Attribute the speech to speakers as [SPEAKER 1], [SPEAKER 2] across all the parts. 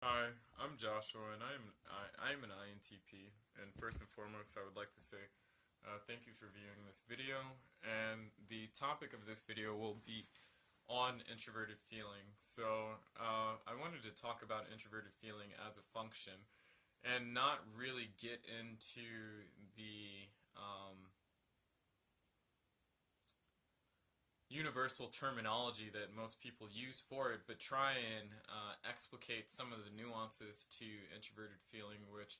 [SPEAKER 1] Hi, I'm Joshua, and I'm an INTP. And first and foremost, I would like to say thank you for viewing this video. And the topic of this video will be on introverted feeling. So I wanted to talk about introverted feeling as a function, and not really get into the universal terminology that most people use for it, but try and explicate some of the nuances to introverted feeling, which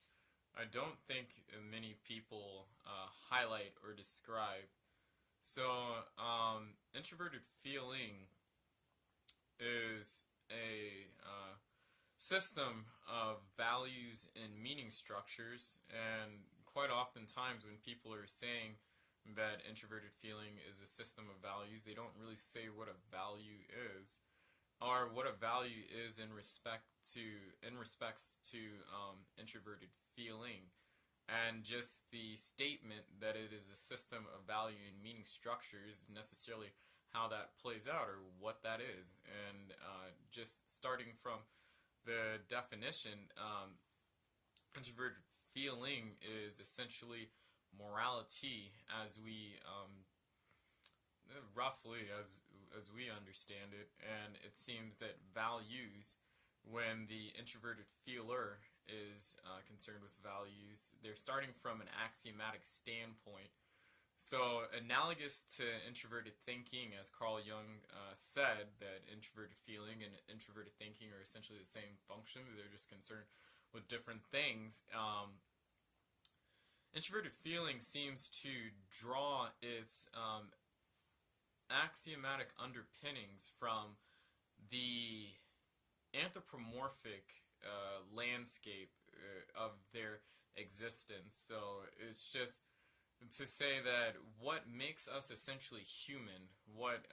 [SPEAKER 1] I don't think many people highlight or describe. So, introverted feeling is a system of values and meaning structures, and quite oftentimes when people are saying that introverted feeling is a system of values, they don't really say what a value is, or what a value is in respects to introverted feeling, and just the statement that it is a system of value and meaning structures necessarily how that plays out or what that is. And just starting from the definition, introverted feeling is essentially morality as we roughly as we understand it, and it seems that values, when the introverted feeler is concerned with values, they're starting from an axiomatic standpoint. So, analogous to introverted thinking, as Carl Jung said, that introverted feeling and introverted thinking are essentially the same functions, they're just concerned with different things. Introverted feeling seems to draw its axiomatic underpinnings from the anthropomorphic landscape of their existence. So it's just to say that what makes us essentially human, what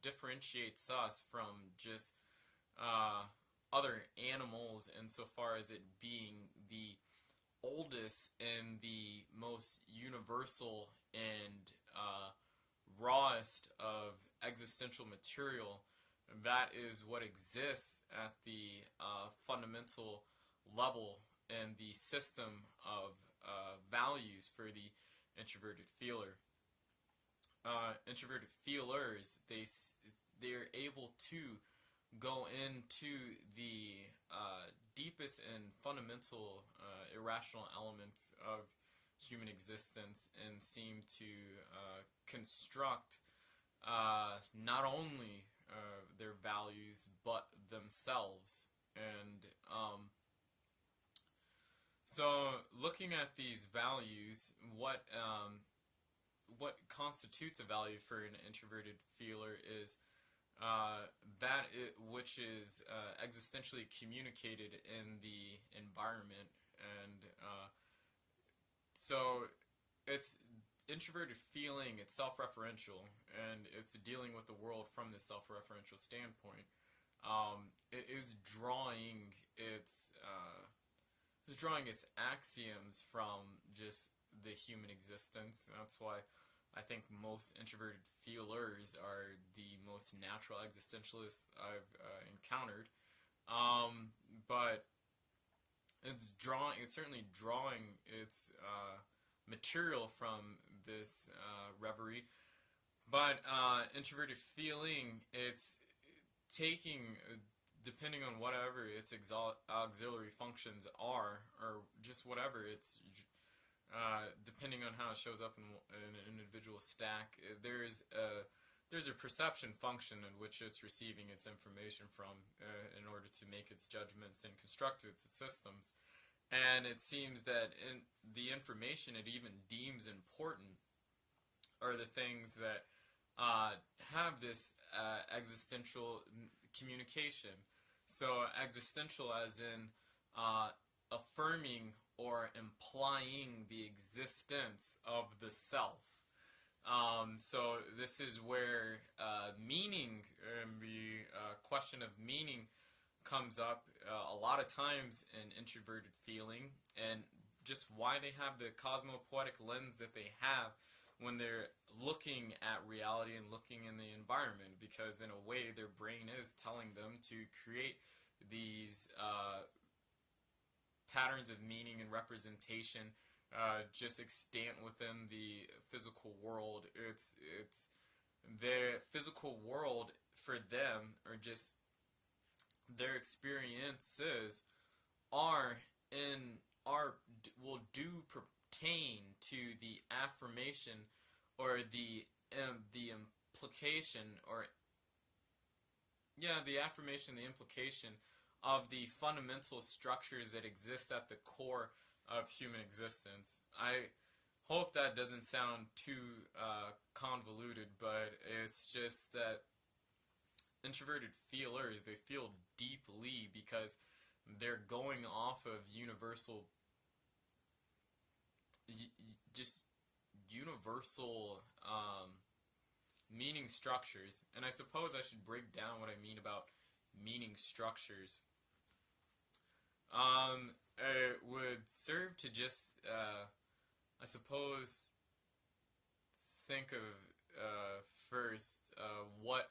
[SPEAKER 1] differentiates us from just other animals insofar as it being the oldest and the most universal and rawest of existential material, that is what exists at the fundamental level and the system of values for the introverted feeler. Introverted feelers, they're able to go into the deepest and fundamental irrational elements of human existence and seem to construct not only their values but themselves. And so, looking at these values, what constitutes a value for an introverted feeler is which is existentially communicated in the environment. And so it's introverted feeling, it's self-referential, and it's dealing with the world from this self-referential standpoint. It is drawing its axioms from just the human existence. That's why I think most introverted feelers are the most natural existentialists I've encountered. But it's certainly drawing its material from this reverie. But introverted feeling, it's taking, depending on whatever its auxiliary functions are, or just whatever it's, depending on how it shows up in an individual stack, there's a perception function in which it's receiving its information from in order to make its judgments and construct its systems. And it seems that in the information it even deems important are the things that have this existential communication. So existential as in affirming or implying the existence of the self. So this is where meaning and the question of meaning comes up a lot of times in introverted feeling, and just why they have the cosmopoetic lens that they have when they're looking at reality and looking in the environment, because in a way their brain is telling them to create these patterns of meaning and representation just extant within the physical world. It's their physical world for them, or just their experiences, are in are will do pertain to the affirmation or the implication, or the affirmation, the implication of the fundamental structures that exist at the core of human existence. I hope that doesn't sound too convoluted, but it's just that introverted feelers, they feel deeply because they're going off of just universal meaning structures. And I suppose I should break down what I mean about meaning structures. It would serve to just, I suppose, think of first what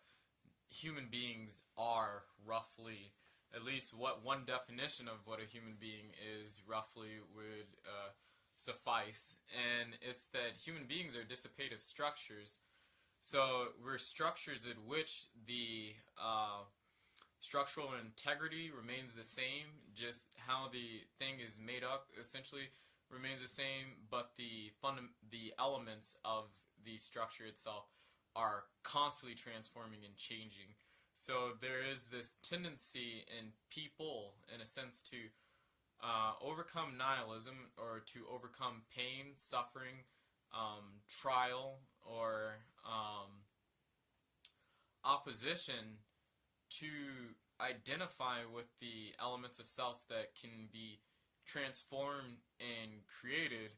[SPEAKER 1] human beings are roughly. At least what one definition of what a human being is roughly would suffice. And it's that human beings are dissipative structures. So we're structures in which the structural integrity remains the same, just how the thing is made up essentially remains the same, but the elements of the structure itself are constantly transforming and changing. So there is this tendency in people, in a sense, to overcome nihilism, or to overcome pain, suffering, trial, or opposition, to identify with the elements of self that can be transformed and created,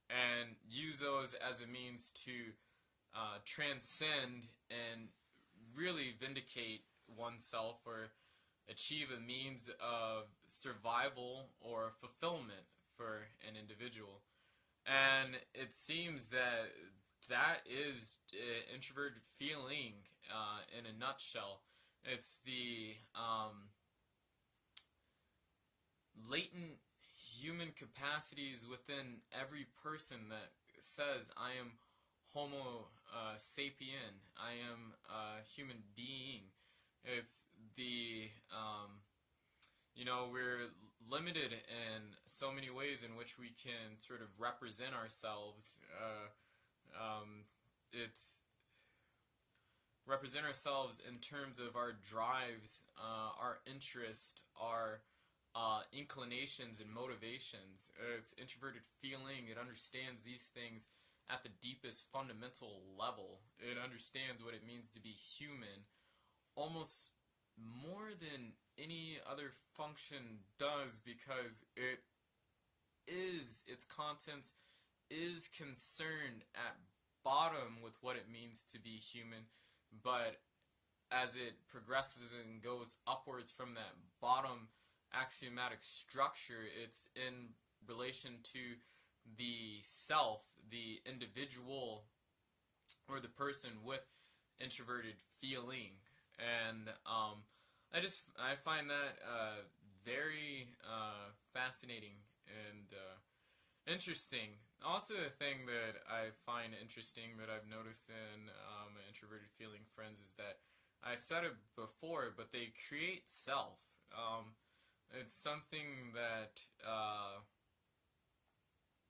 [SPEAKER 1] and use those as a means to transcend and really vindicate oneself, or achieve a means of survival or fulfillment for an individual. And it seems that that is introverted feeling in a nutshell. It's the latent human capacities within every person that says, I am Homo sapien, I am a human being. It's the, we're limited in so many ways in which we can sort of represent ourselves. It's represent ourselves in terms of our drives, our interest, our inclinations and motivations. It's introverted feeling. It understands these things at the deepest fundamental level. It understands what it means to be human almost more than any other function does, because its contents is concerned at bottom with what it means to be human, but as it progresses and goes upwards from that bottom axiomatic structure, it's in relation to the self, the individual, or the person with introverted feeling. And I find that very fascinating and interesting. Also, the thing that I find interesting that I've noticed in my introverted feeling friends is that, I said it before, but they create self. It's something that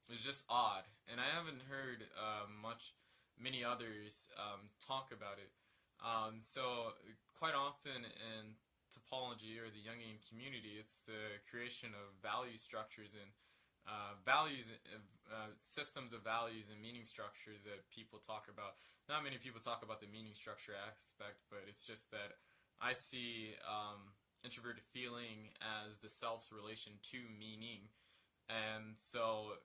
[SPEAKER 1] is just odd, and I haven't heard many others talk about it. So quite often in topology, or the Jungian community, it's the creation of value structures and systems of values and meaning structures that people talk about. Not many people talk about the meaning structure aspect, but it's just that I see introverted feeling as the self's relation to meaning, and so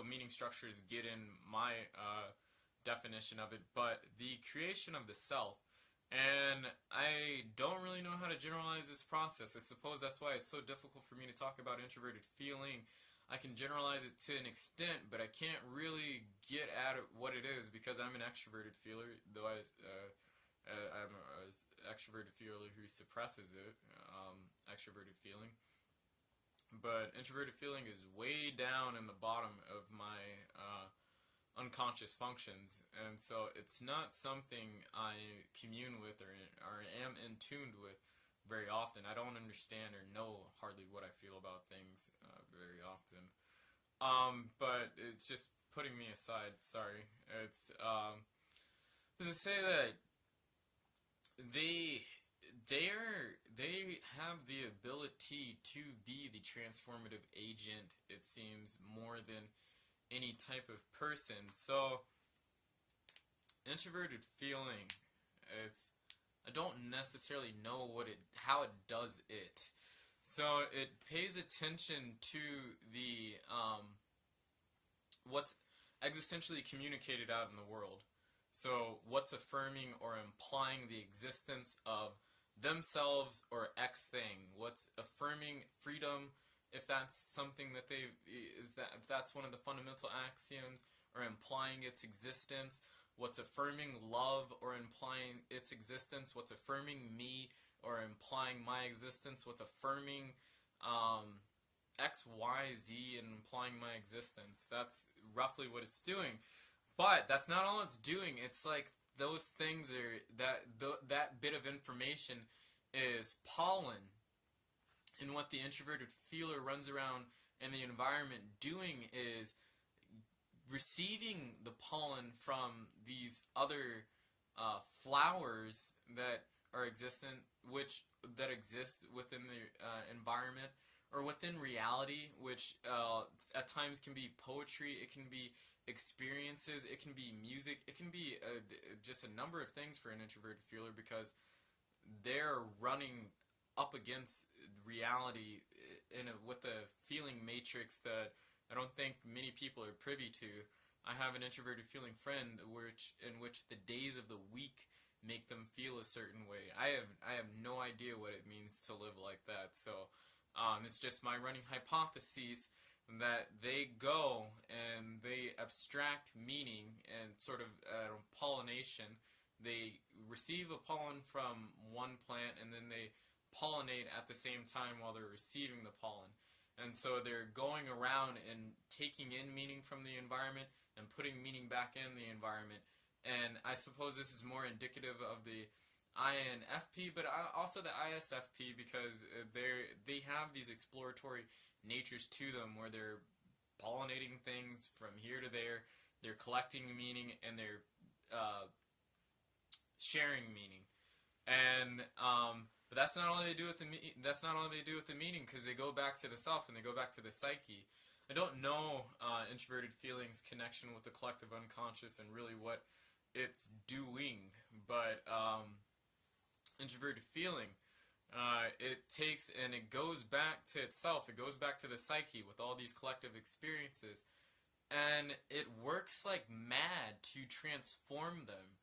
[SPEAKER 1] meaning structures get in my definition of it, but the creation of the self. And I don't really know how to generalize this process. I suppose that's why it's so difficult for me to talk about introverted feeling. I can generalize it to an extent, but I can't really get at what it is, because I'm an extroverted feeler, though I'm an extroverted feeler who suppresses it, extroverted feeling. but introverted feeling is way down in the bottom of my unconscious functions, and so it's not something I commune with or am in tune with very often. I don't understand or know hardly what I feel about things very often. But it's just putting me aside. Sorry. It's does it say that they they have the ability to be the transformative agent, it seems, more than any type of person. So introverted feeling, it's I don't necessarily know how it does it. So it pays attention to the what's existentially communicated out in the world. So what's affirming or implying the existence of themselves or X thing? What's affirming freedom, if that's something that if that's one of the fundamental axioms, or implying its existence? What's affirming love or implying its existence? What's affirming me or implying my existence? What's affirming X, Y, Z and implying my existence? That's roughly what it's doing. But that's not all it's doing. It's like those things are that bit of information is pollen, and what the introverted feeler runs around in the environment doing is receiving the pollen from these other flowers that are existent, that exist within the environment or within reality, which at times can be poetry, it can be experiences, it can be music, it can be just a number of things for an introverted feeler, because they're running up against reality with a feeling matrix that I don't think many people are privy to. I have an introverted feeling friend in which the days of the week make them feel a certain way. I have no idea what it means to live like that. So it's just my running hypotheses that they go and they abstract meaning and sort of pollination. They receive a pollen from one plant and then they pollinate at the same time while they're receiving the pollen. And so they're going around and taking in meaning from the environment and putting meaning back in the environment. And I suppose this is more indicative of the INFP, but also the ISFP, because they have these exploratory natures to them where they're pollinating things from here to there, they're collecting meaning, and they're sharing meaning. And but that's not all they do with the meaning, because they go back to the self and they go back to the psyche. I don't know introverted feelings connection with the collective unconscious and really what it's doing, but introverted feeling, it takes and it goes back to itself. It goes back to the psyche with all these collective experiences, and it works like mad to transform them.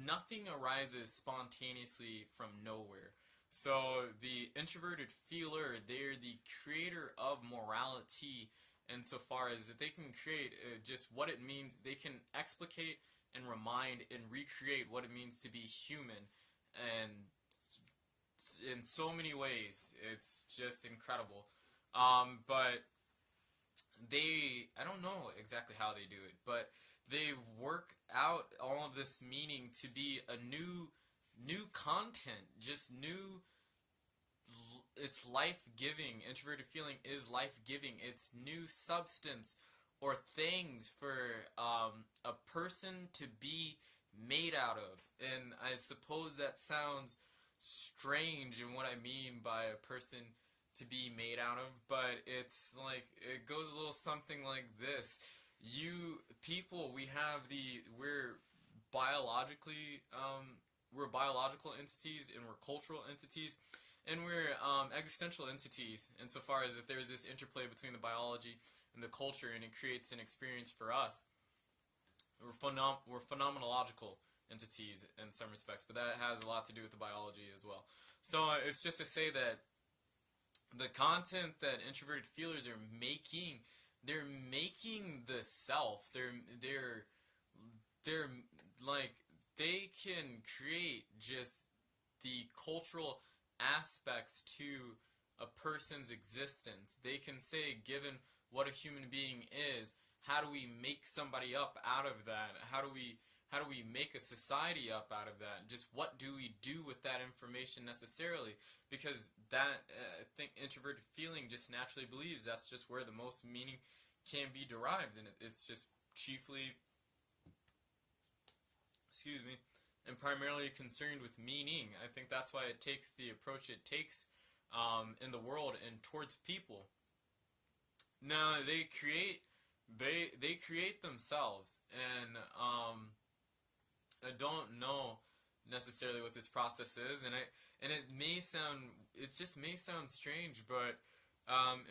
[SPEAKER 1] Nothing arises spontaneously from nowhere. So the introverted feeler, they're the creator of morality insofar as that they can create just what it means. They can explicate and remind and recreate what it means to be human, and in so many ways it's just incredible. But I don't know exactly how they do it, but they work out all of this meaning to be a new content, just new. It's life-giving. Introverted feeling is life-giving. It's new substance or things for a person to be made out of. And I suppose that sounds strange in what I mean by a person to be made out of, but it's like, it goes a little something like this. You people, we're biologically we're biological entities, and we're cultural entities, and we're existential entities insofar as that there's this interplay between the biology and the culture, and it creates an experience for us. We're phenomenological entities in some respects, but that has a lot to do with the biology as well. So it's just to say that the content that introverted feelers are making, they're making the self. They're like, they can create just the cultural aspects to a person's existence. They can say, given what a human being is, how do we make somebody up out of that? How do we make a society up out of that? Just what do we do with that information necessarily? Because that I think introverted feeling just naturally believes that's just where the most meaning can be derived, and it's just chiefly, excuse me, and primarily concerned with meaning. I think that's why it takes the approach it takes in the world and towards people. Now they create themselves, and I don't know necessarily what this process is, and it just may sound strange, but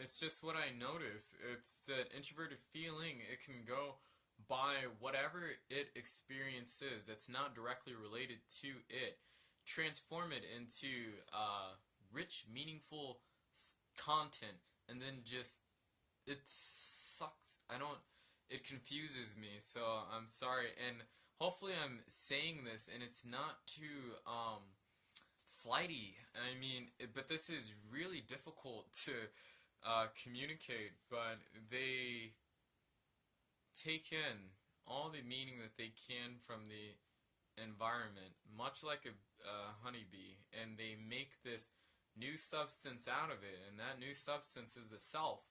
[SPEAKER 1] it's just what I notice. It's that introverted feeling, it can go by whatever it experiences that's not directly related to it, transform it into rich, meaningful content, and then just it sucks. I don't. It confuses me, so I'm sorry. And hopefully, I'm saying this, and it's not too flighty. I mean, but this is really difficult to communicate. But they take in all the meaning that they can from the environment, much like a honeybee, and they make this new substance out of it, and that new substance is the self.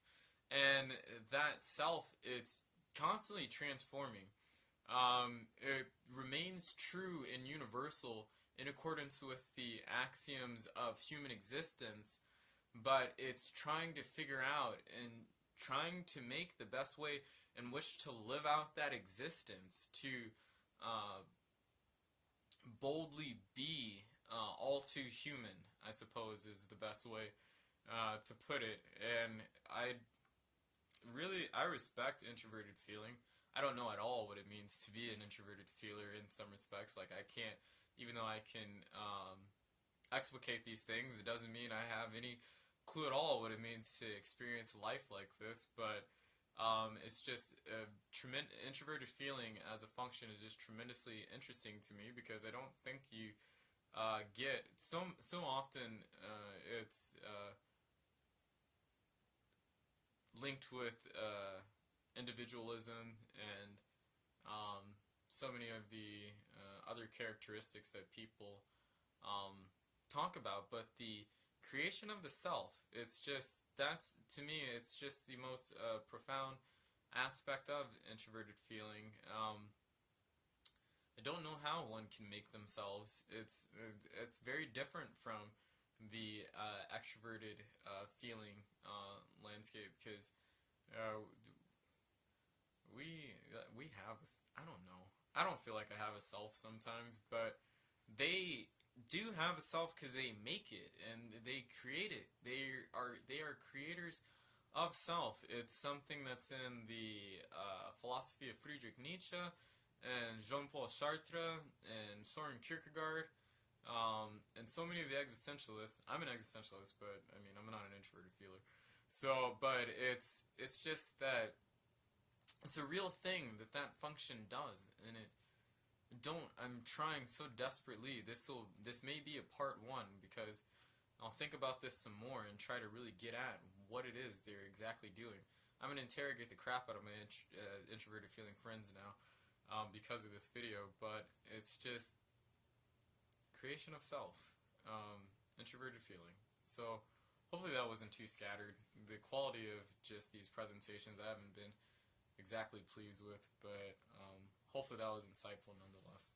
[SPEAKER 1] And that self, it's constantly transforming. It remains true and universal in accordance with the axioms of human existence, but it's trying to figure out and trying to make the best way in which to live out that existence, to boldly be all too human, I suppose, is the best way to put it. And I respect introverted feeling. I don't know at all what it means to be an introverted feeler in some respects. Like, I can't, even though I can explicate these things, it doesn't mean I have any clue at all what it means to experience life like this. But it's just introverted feeling as a function is just tremendously interesting to me, because I don't think you get so often it's linked with individualism and so many of the other characteristics that people talk about. But the creation of the self, that's, to me, it's just the most profound aspect of introverted feeling. I don't know how one can make themselves. It's very different from the extroverted feeling landscape, because we have I don't know. I don't feel like I have a self sometimes, but they do have a self because they make it and they create it. They are creators of self. It's something that's in the philosophy of Friedrich Nietzsche and Jean-Paul Sartre and Soren Kierkegaard, and so many of the existentialists. I'm an existentialist, but I mean, I'm not an introverted feeler. So, but it's just that it's a real thing that function does, and I'm trying so desperately. This may be a part one, because I'll think about this some more and try to really get at what it is they're exactly doing. I'm gonna interrogate the crap out of my introverted feeling friends now, because of this video. But it's just creation of self, introverted feeling. So hopefully that wasn't too scattered. The quality of just these presentations I haven't been exactly pleased with, but hopefully that was insightful nonetheless.